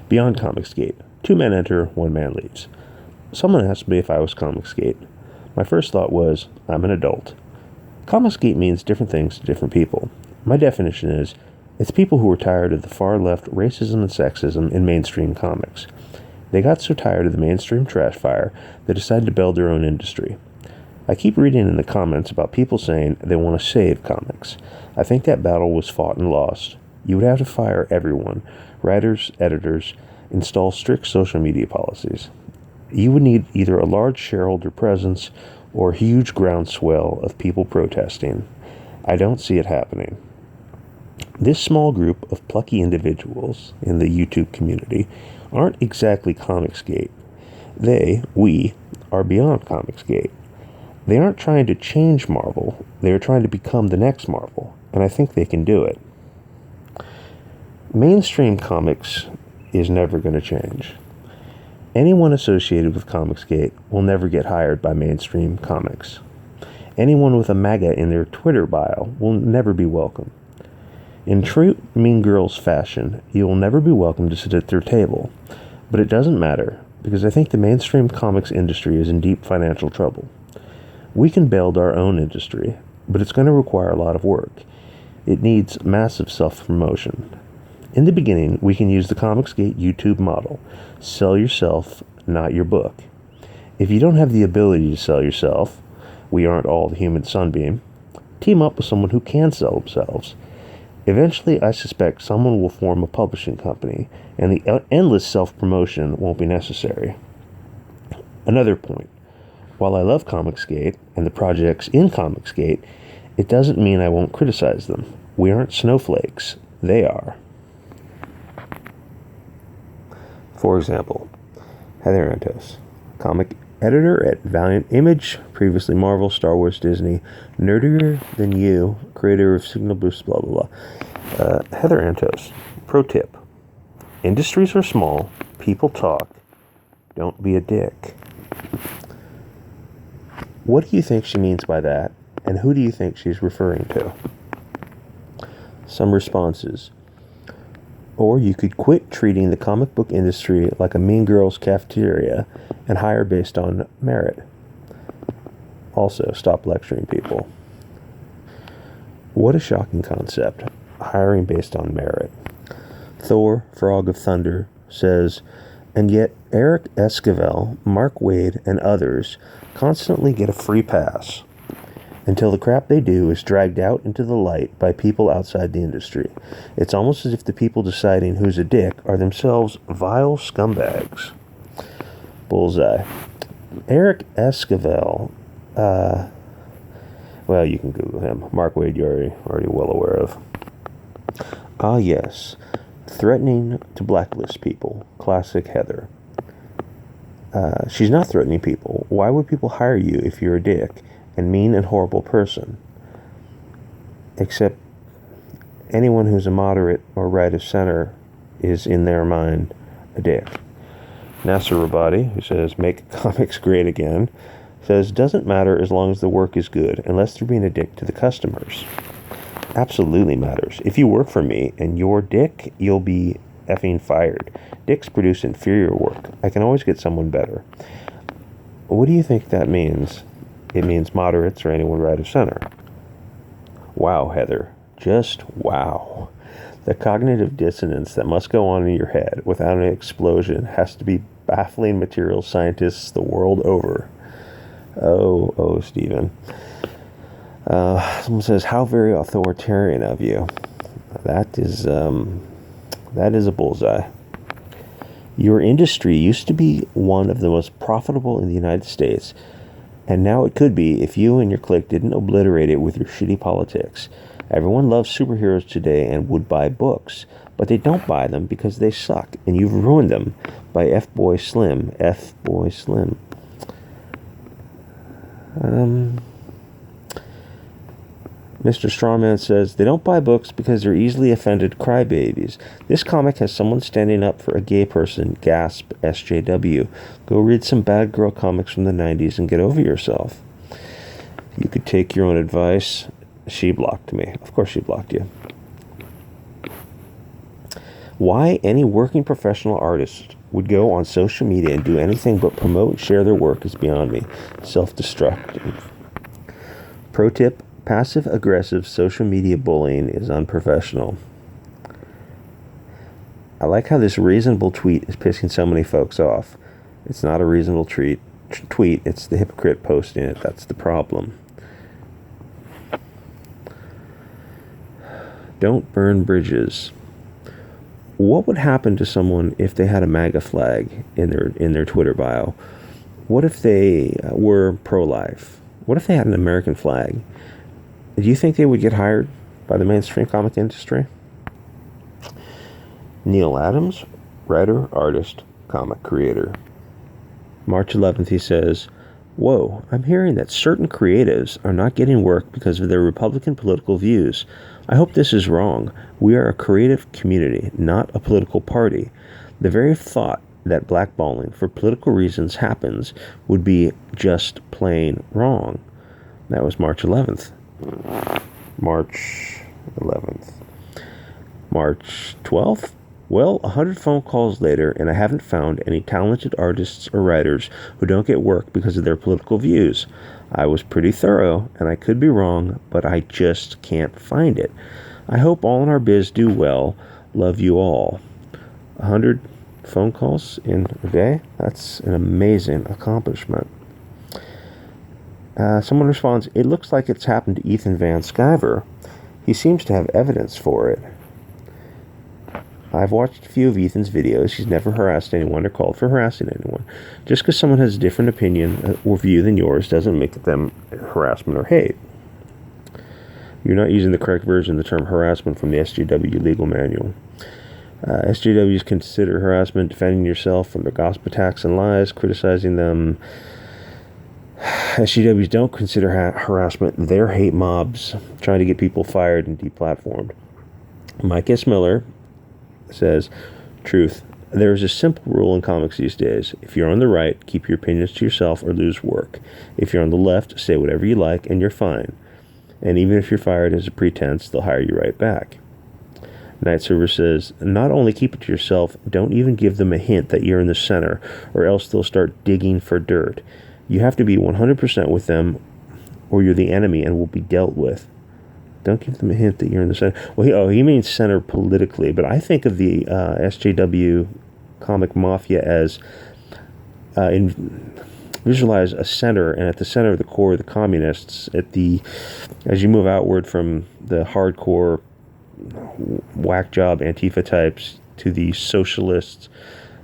Beyond comicsgate. 2 men enter, 1 man leaves. Someone asked me if I was comicsgate. My first thought was, I'm an adult. Comicsgate means different things to different people. My definition is, it's people who are tired of the far-left racism and sexism in mainstream comics. They got so tired of the mainstream trash fire, they decided to build their own industry. I keep reading in the comments about people saying they want to save comics. I think that battle was fought and lost. You would have to fire everyone, writers, editors, install strict social media policies. You would need either a large shareholder presence or a huge groundswell of people protesting. I don't see it happening. This small group of plucky individuals in the YouTube community aren't exactly comicsgate. We, are beyond comicsgate. They aren't trying to change Marvel. They are trying to become the next Marvel, and I think they can do it. Mainstream comics is never going to change. Anyone associated with comicsgate will never get hired by mainstream comics. Anyone with a MAGA in their Twitter bio will never be welcome. In true Mean Girls fashion, you will never be welcome to sit at their table. But it doesn't matter, because I think the mainstream comics industry is in deep financial trouble. We can build our own industry, but it's going to require a lot of work. It needs massive self-promotion. In the beginning, we can use the comicsgate YouTube model. Sell yourself, not your book. If you don't have the ability to sell yourself, we aren't all the human sunbeam, team up with someone who can sell themselves. Eventually, I suspect someone will form a publishing company, and the endless self-promotion won't be necessary. Another point. While I love comicsgate and the projects in comicsgate, it doesn't mean I won't criticize them. We aren't snowflakes. They are. For example, Heather Antos, comic editor at Valiant Image, previously Marvel, Star Wars, Disney, nerdier than you, creator of Signal Boost, blah, blah, blah. Heather Antos, pro tip. Industries are small, people talk, don't be a dick. What do you think she means by that, and who do you think she's referring to? Some responses. Or you could quit treating the comic book industry like a Mean Girls cafeteria and hire based on merit. Also, stop lecturing people. What a shocking concept, hiring based on merit. Thor, Frog of Thunder, says, and yet Eric Esquivel, Mark Waid, and others constantly get a free pass until the crap they do is dragged out into the light by people outside the industry. It's almost as if the people deciding who's a dick are themselves vile scumbags. Bullseye. Eric Esquivel, well, you can Google him. Mark Waid, you're already well aware of. Ah, yes. Threatening to blacklist people. Classic Heather. She's not threatening people. Why would people hire you if you're a dick and mean and horrible person? Except anyone who's a moderate or right of center is, in their mind, a dick. Nasser Rabadi, who says, make comics great again, says, doesn't matter as long as the work is good, unless they're being a dick to the customers. Absolutely matters. If you work for me and you're dick, you'll be effing fired. Dicks produce inferior work. I can always get someone better. What do you think that means? It means moderates or anyone right of center. Wow, Heather. Just wow. The cognitive dissonance that must go on in your head without an explosion has to be baffling material scientists the world over. Oh, Stephen. Someone says, how very authoritarian of you. That is a bullseye. Your industry used to be one of the most profitable in the United States, and now it could be if you and your clique didn't obliterate it with your shitty politics. Everyone loves superheroes today and would buy books, but they don't buy them because they suck, and you've ruined them by F-Boy Slim. F-Boy Slim. Mr. Strawman says, they don't buy books because they're easily offended crybabies. This comic has someone standing up for a gay person. Gasp, SJW. Go read some bad girl comics from the 90s and get over yourself. You could take your own advice. She blocked me. Of course she blocked you. Why any working professional artist would go on social media and do anything but promote and share their work is beyond me. Self-destructive. Pro tip, passive-aggressive social media bullying is unprofessional. I like how this reasonable tweet is pissing so many folks off. It's not a reasonable tweet, it's the hypocrite posting it. That's the problem. Don't burn bridges. What would happen to someone if they had a MAGA flag in their Twitter bio? What if they were pro-life? What if they had an American flag? Do you think they would get hired by the mainstream comic industry? Neal Adams, writer, artist, comic creator. March 11th, he says, "Whoa, I'm hearing that certain creatives are not getting work because of their Republican political views. I hope this is wrong. We are a creative community, not a political party. The very thought that blackballing for political reasons happens would be just plain wrong." That was March 11th. March 11th. March 12th? Well, 100 phone calls later, and I haven't found any talented artists or writers who don't get work because of their political views. I was pretty thorough, and I could be wrong, but I just can't find it. I hope all in our biz do well. Love you all. 100 phone calls in a day? That's an amazing accomplishment. Someone responds, "It looks like it's happened to Ethan Van Sciver. He seems to have evidence for it." I've watched a few of Ethan's videos. He's never harassed anyone or called for harassing anyone. Just because someone has a different opinion or view than yours doesn't make them harassment or hate. You're not using the correct version of the term harassment from the SJW legal manual. SJWs consider harassment defending yourself from their gossip attacks and lies, criticizing them. SJWs don't consider harassment. They're hate mobs trying to get people fired and deplatformed. Mike S. Miller says, "Truth. There is a simple rule in comics these days. If you're on the right, keep your opinions to yourself or lose work. If you're on the left, say whatever you like and you're fine. And even if you're fired as a pretense, they'll hire you right back." Night Server says, "Not only keep it to yourself, don't even give them a hint that you're in the center, or else they'll start digging for dirt. You have to be 100% with them, or you're the enemy and will be dealt with. Don't give them a hint that you're in the center." Well, he means center politically, but I think of the SJW comic mafia as visualize a center, and at the center of the core, the communists. As you move outward from the hardcore whack job Antifa types to the socialists,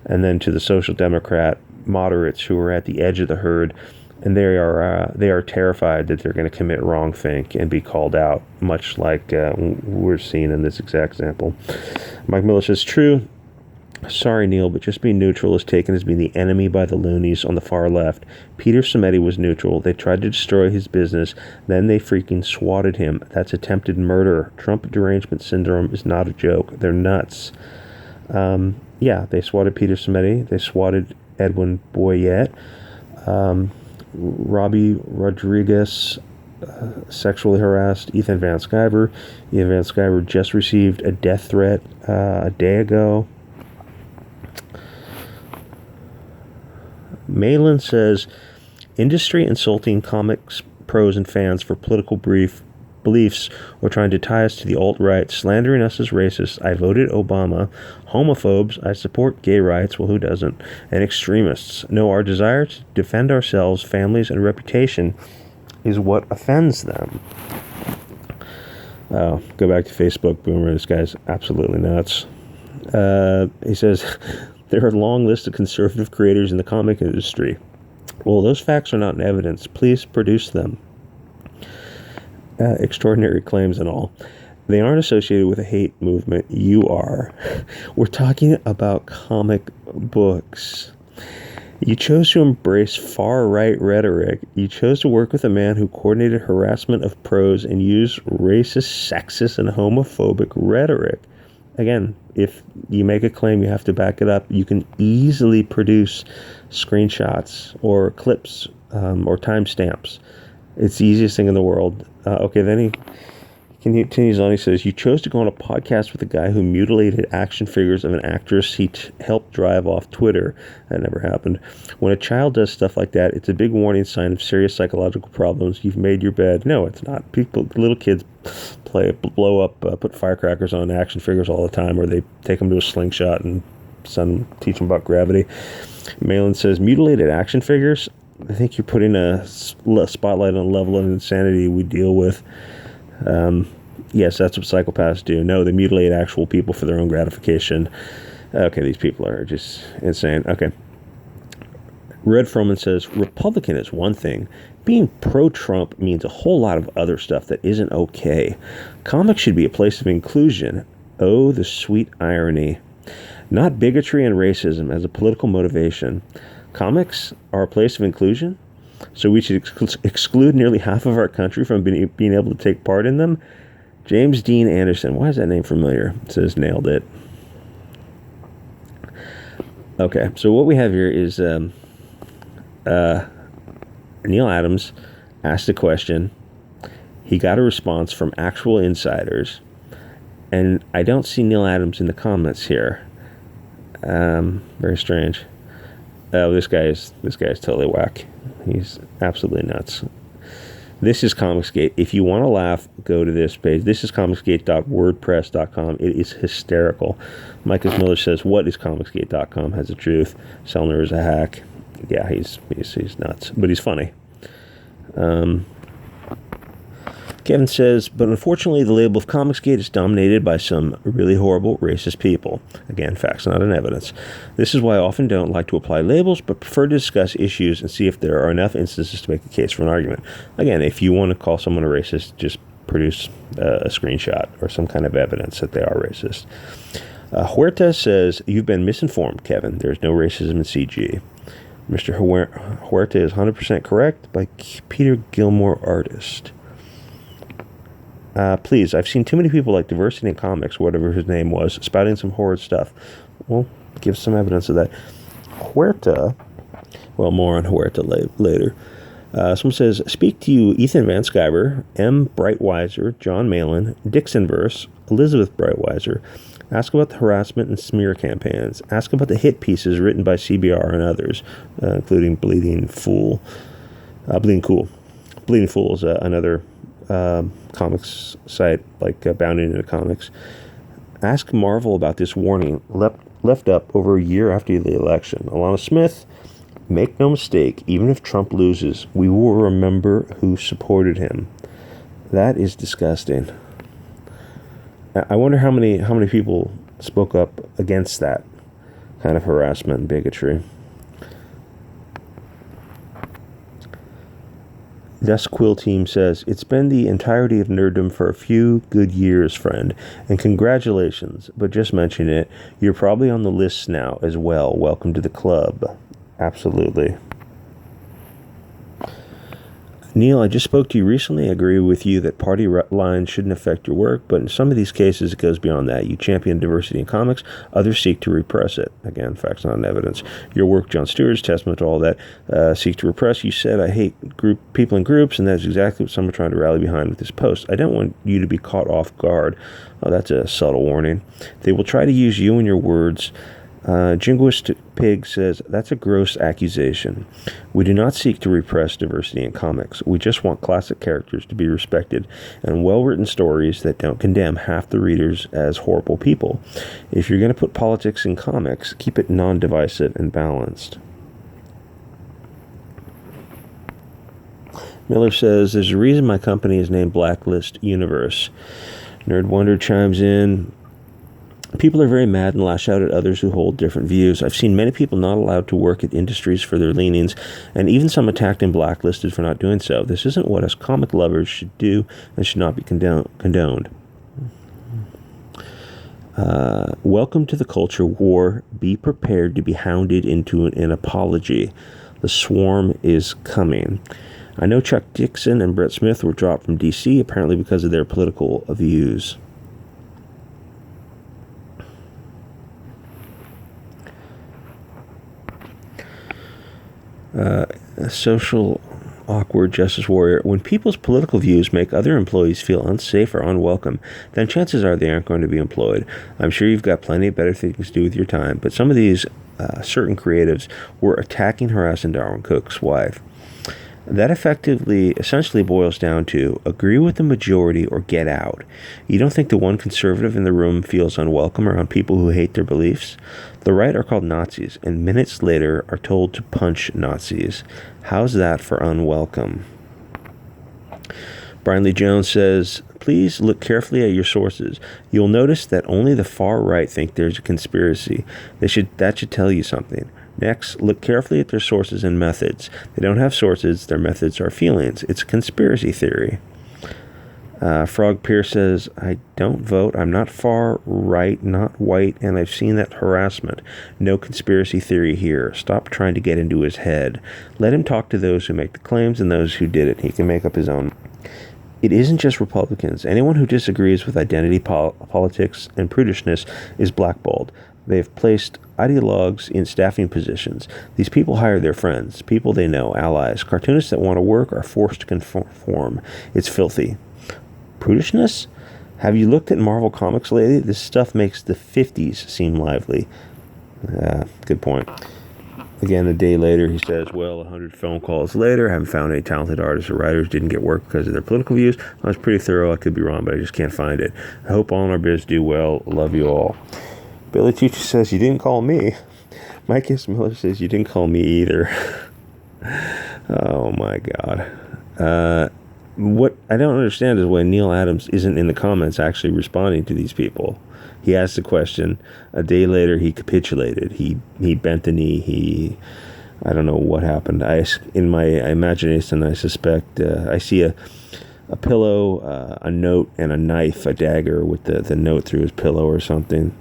and then to the social democrat moderates who are at the edge of the herd, and they are terrified that they're going to commit wrongthink and be called out, much like we're seeing in this exact example. Mike Miller says, "True. Sorry, Neal, but just being neutral is taken as being the enemy by the loonies on the far left. Peter Cimeti was neutral. They tried to destroy his business. Then they freaking swatted him. That's attempted murder. Trump derangement syndrome is not a joke. They're nuts." Yeah, they swatted Peter Cimeti. They swatted Edwin Boyette. Robbie Rodriguez sexually harassed Ethan Van Sciver. Ethan Van Sciver just received a death threat a day ago. Malin says, "Industry insulting comics pros and fans for political beliefs or trying to tie us to the alt-right, slandering us as racists. I voted Obama. Homophobes, I support gay rights, well, who doesn't? And extremists. No, our desire to defend ourselves, families, and reputation is what offends them." Go back to Facebook, Boomer. This guy's absolutely nuts. He says, "There are a long list of conservative creators in the comic industry. Well, those facts are not in evidence. Please produce them. Extraordinary claims and all. They aren't associated with a hate movement. You are. We're talking about comic books. You chose to embrace far-right rhetoric. You chose to work with a man who coordinated harassment of pros and used racist, sexist, and homophobic rhetoric. Again, if you make a claim, you have to back it up. You can easily produce screenshots or clips or timestamps. It's the easiest thing in the world. Then he Continues on, he says, you chose to go on a podcast with a guy who mutilated action figures of an actress he helped drive off Twitter. That never happened. When a child does stuff like that, it's a big warning sign of serious psychological problems. You've made your bed. No, it's not. Little kids blow up, put firecrackers on action figures all the time, or they take them to a slingshot and teach them about gravity. Malin says, mutilated action figures? I think you're putting a spotlight on a level of insanity we deal with. Yes, that's what psychopaths do. No, they mutilate actual people for their own gratification. Okay, these people are just insane. Okay. Red Froman says, Republican is one thing. Being pro-Trump means a whole lot of other stuff that isn't okay. Comics should be a place of inclusion. Oh, the sweet irony. Not bigotry and racism as a political motivation. Comics are a place of inclusion? So we should exclude nearly half of our country from being able to take part in them? James Dean Anderson. Why is that name familiar? It says nailed it. Okay, so what we have here is Neal Adams asked a question. He got a response from actual insiders. And I don't see Neal Adams in the comments here. Very strange. Oh, this guy is totally whack. He's absolutely nuts. This is comicsgate. If you want to laugh, go to this page. This is comicsgate.wordpress.com. It is hysterical. Micah Miller says, what is comicsgate.com? Has the truth. Sellner is a hack. Yeah, he's nuts, but he's funny. Kevin says, but unfortunately the label of Comicsgate is dominated by some really horrible racist people. Again, facts, not an evidence. This is why I often don't like to apply labels, but prefer to discuss issues and see if there are enough instances to make a case for an argument. Again, if you want to call someone a racist, just produce a screenshot or some kind of evidence that they are racist. Huerta says, you've been misinformed, Kevin. There's no racism in CG. Mr. Huerta is 100% correct by Peter Gilmore Artist. Please, I've seen too many people like Diversity in Comics, whatever his name was, spouting some horrid stuff. Well, give some evidence of that. Huerta, well, more on Huerta later. Someone says, speak to you, Ethan Van Sciver, M. Brightweiser, John Malin, Dixonverse, Elizabeth Brightweiser. Ask about the harassment and smear campaigns. Ask about the hit pieces written by CBR and others, including Bleeding Fool. Bleeding Fool is another comics site, like Bounding into Comics. Ask Marvel about this warning left up over a year after the election. Alana Smith, make no mistake, even if Trump loses, we will remember who supported him. That is disgusting. I wonder how many people spoke up against that kind of harassment and bigotry. Dusk Quill Team says, it's been the entirety of nerddom for a few good years, friend, and congratulations, but just mention it, you're probably on the list now as well. Welcome to the club. Absolutely. Neal, I just spoke to you recently. I agree with you that party lines shouldn't affect your work, but in some of these cases it goes beyond that. You champion diversity in comics, others seek to repress it. Again, facts, not evidence. Your work, Jon Stewart's testament to all that. Seek to repress. You said, I hate people in groups, and that's exactly what some are trying to rally behind with this post. I don't want you to be caught off guard. Oh, that's a subtle warning. They will try to use you and your words. Jingoist Pig says, that's a gross accusation. We do not seek to repress diversity in comics. We just want classic characters to be respected and well-written stories that don't condemn half the readers as horrible people. If you're going to put politics in comics, keep it non-divisive and balanced. Miller says, there's a reason my company is named Blacklist Universe. Nerd Wonder chimes in, people are very mad and lash out at others who hold different views. I've seen many people not allowed to work at industries for their leanings, and even some attacked and blacklisted for not doing so. This isn't what us comic lovers should do and should not be condoned. Welcome to the culture war. Be prepared to be hounded into an apology. The swarm is coming. I know Chuck Dixon and Brett Smith were dropped from DC, apparently because of their political views. Social Awkward Justice Warrior. When people's political views make other employees feel unsafe or unwelcome, then chances are they aren't going to be employed. I'm sure you've got plenty of better things to do with your time, but some of these certain creatives were attacking, harassing Darwin Cook's wife. That essentially boils down to agree with the majority or get out. You don't think the one conservative in the room feels unwelcome around people who hate their beliefs? The right are called Nazis, and minutes later are told to punch Nazis. How's that for unwelcome? Brian Lee Jones says, please look carefully at your sources. You'll notice that only the far right think there's a conspiracy. That should tell you something. Next, look carefully at their sources and methods. They don't have sources, their methods are feelings. It's a conspiracy theory. Frog Pierce says, I don't vote. I'm not far right, not white, and I've seen that harassment. No conspiracy theory here. Stop trying to get into his head. Let him talk to those who make the claims and those who did it. He can make up his own. It isn't just Republicans. Anyone who disagrees with identity politics and prudishness is blackballed. They've placed ideologues in staffing positions. These people hire their friends, people they know, allies. Cartoonists that want to work are forced to conform. It's filthy. Prudishness? Have you looked at Marvel Comics lately? This stuff makes the 50s seem lively. Good point. Again, a day later, he says, well, 100 phone calls later, haven't found any talented artists or writers, didn't get work because of their political views. I was pretty thorough. I could be wrong, but I just can't find it. I hope all in our biz do well. Love you all. Billy Tucci says, you didn't call me. Mike S. Miller says, you didn't call me either. Oh, my God. What I don't understand is why Neal Adams isn't in the comments actually responding to these people. He asked the question. A day later, he capitulated. He bent the knee. I don't know what happened. In my imagination, I suspect I see a pillow, a note, and a knife, a dagger with the note through his pillow or something.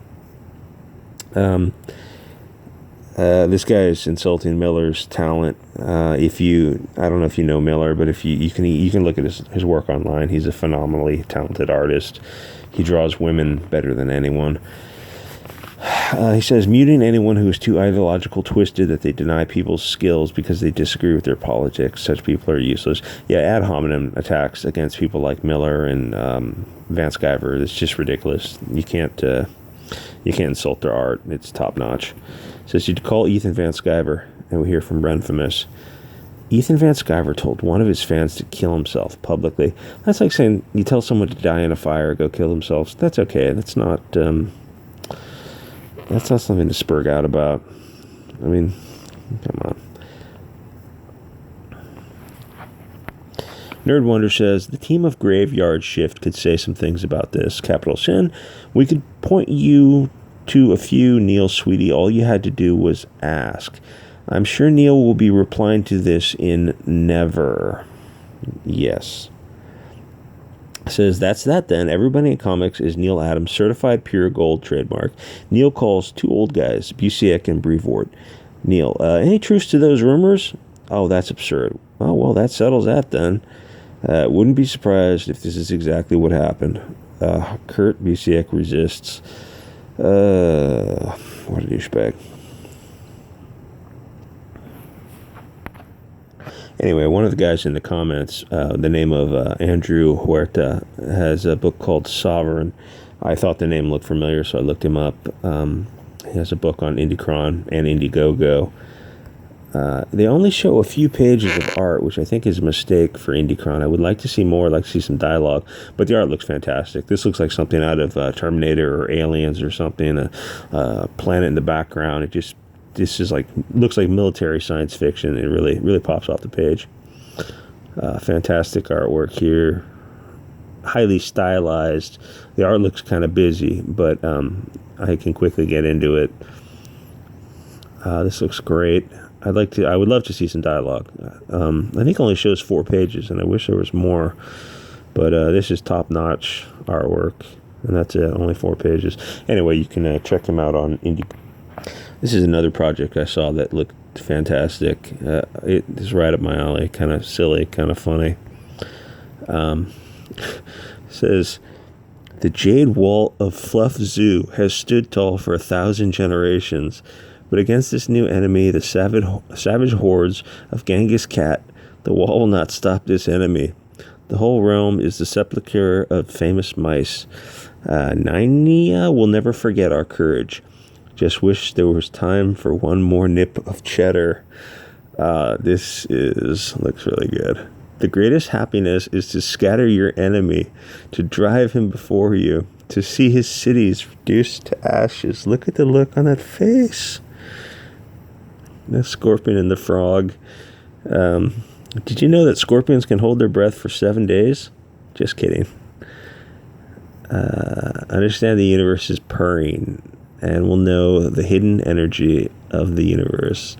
This guy is insulting Miller's talent. I don't know if you know Miller, but if you can look at his work online. He's a phenomenally talented artist. He draws women better than anyone. He says, muting anyone who is too ideological twisted that they deny people's skills because they disagree with their politics. Such people are useless. Yeah, ad hominem attacks against people like Miller and Van Sciver. It's just ridiculous. You can't insult their art. It's top notch. Says you'd call Ethan Van Sciver, and we hear from Renfamous. Ethan Van Sciver told one of his fans to kill himself publicly. That's like saying you tell someone to die in a fire or go kill themselves. That's okay. That's not something to spurg out about. I mean, come on. Nerd Wonder says, the team of Graveyard Shift could say some things about this. Capital Sin. We could point you to a few, Neal, sweetie. All you had to do was ask. I'm sure Neal will be replying to this in never. Yes. Says, that's that then. Everybody in comics is Neal Adams, certified pure gold trademark. Neal calls two old guys, Busiek and Brevoort. Neal, any truth to those rumors? Oh, that's absurd. Oh, well, that settles that then. Wouldn't be surprised if this is exactly what happened. Kurt Busiek resists. What a douchebag. Anyway, one of the guys in the comments, the name of Andrew Huerta, has a book called Sovereign. I thought the name looked familiar, so I looked him up. He has a book on Indicron and Indiegogo. They only show a few pages of art, which I think is a mistake for Indicron. I would like to see more. I'd like to see some dialogue, but the art looks fantastic. This looks like something out of Terminator or Aliens or something. A planet in the background. This is looks like military science fiction. It really pops off the page. Fantastic artwork here. Highly stylized. The art looks kind of busy, but I can quickly get into it. This looks great. I would love to see some dialogue. I think it only shows 4 pages, and I wish there was more. But this is top-notch artwork, and that's it, only 4 pages. Anyway, you can check him out on Indie. This is another project I saw that looked fantastic. It is right up my alley, kind of silly, kind of funny. Says, the jade wall of Fluff Zoo has stood tall for 1,000 generations. But against this new enemy, the savage hordes of Genghis Cat, The wall will not stop this enemy. The whole realm is the sepulchre of famous mice. Nynia will never forget our courage. Just wish there was time for one more nip of cheddar. This looks really good. The greatest happiness is to scatter your enemy, to drive him before you, to see his cities reduced to ashes. Look at the look on that face. The scorpion and the frog. Did you know that scorpions can hold their breath for 7 days? Just kidding. Understand the universe is purring, and will know the hidden energy of the universe.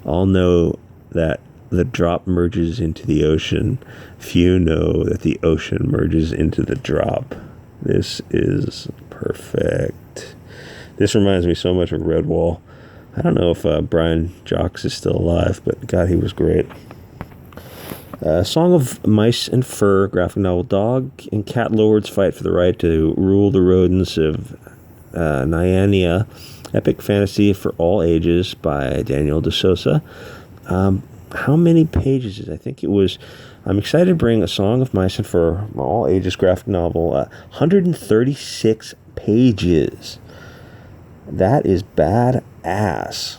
All know that the drop merges into the ocean. Few know that the ocean merges into the drop. This is perfect. This reminds me so much of Redwall. I don't know if Brian Jacques is still alive, but God, he was great. Song of Mice and Fur, graphic novel. Dog and cat lords fight for the right to rule the rodents of Nyania. Epic fantasy for all ages by Daniel de Sosa. How many pages is it? I think it was... I'm excited to bring A Song of Mice and Fur, all ages graphic novel. 136 pages. That is badass.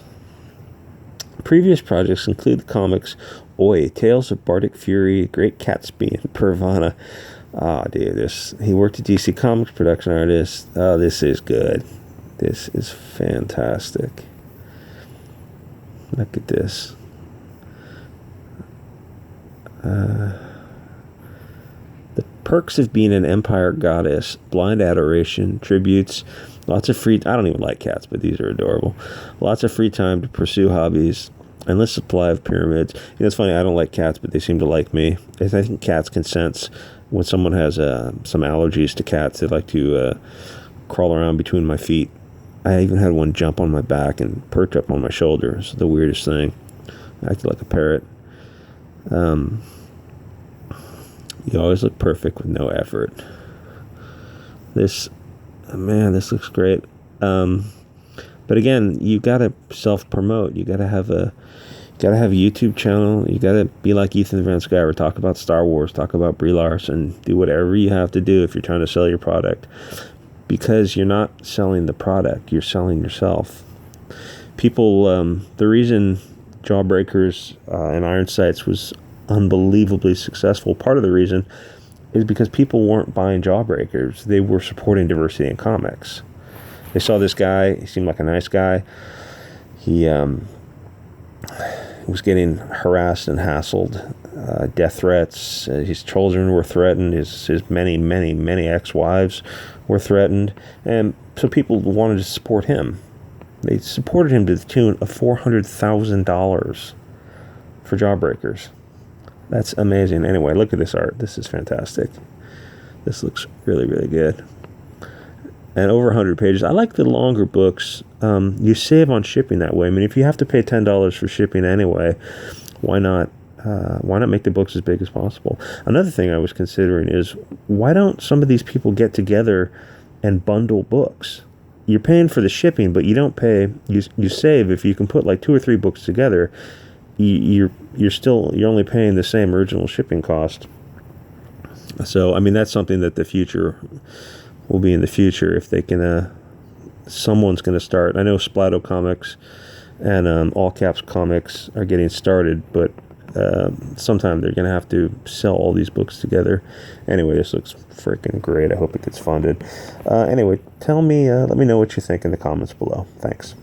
Previous projects include the comics Oi, Tales of Bardic Fury, Great Gatsby, and Pervana. Oh, dude, he worked at DC Comics, production artist. Oh, this is good. This is fantastic. Look at this. The perks of being an empire goddess, blind adoration, tributes, lots of free... I don't even like cats, but these are adorable. Lots of free time to pursue hobbies, endless supply of pyramids. It's funny, I don't like cats, but they seem to like me. I think cats can sense when someone has some allergies to cats. They like to crawl around between my feet. I even had one jump on my back and perch up on my shoulder. It's the weirdest thing. I acted like a parrot. You always look perfect with no effort. This looks great. But again, you gotta self-promote. You gotta have a YouTube channel. You gotta be like Ethan Van Sciver. Talk about Star Wars. Talk about Brie Larson. Do whatever you have to do if you're trying to sell your product. Because you're not selling the product. You're selling yourself. People, the reason Jawbreakers and Iron Sights was unbelievably successful, part of the reason is because people weren't buying Jawbreakers. They were supporting diversity in comics. They saw this guy. He seemed like a nice guy. He was getting harassed and hassled. Death threats. His children were threatened. His many ex-wives were threatened. And so people wanted to support him. They supported him to the tune of $400,000 for Jawbreakers. That's amazing. Anyway, look at this art. This is fantastic. This looks really, really good. And over 100 pages. I like the longer books. You save on shipping that way. I mean, if you have to pay $10 for shipping anyway, why not make the books as big as possible? Another thing I was considering is, why don't some of these people get together and bundle books? You're paying for the shipping, but you don't pay. You save if you can put like 2 or 3 books together. You're only paying the same original shipping cost. So I mean, that's something that the future will be in the future if they can. Someone's going to start. I know Splato Comics and All Caps Comics are getting started, but sometime they're going to have to sell all these books together. Anyway, this looks freaking great. I hope it gets funded. Anyway, let me know what you think in the comments below. Thanks.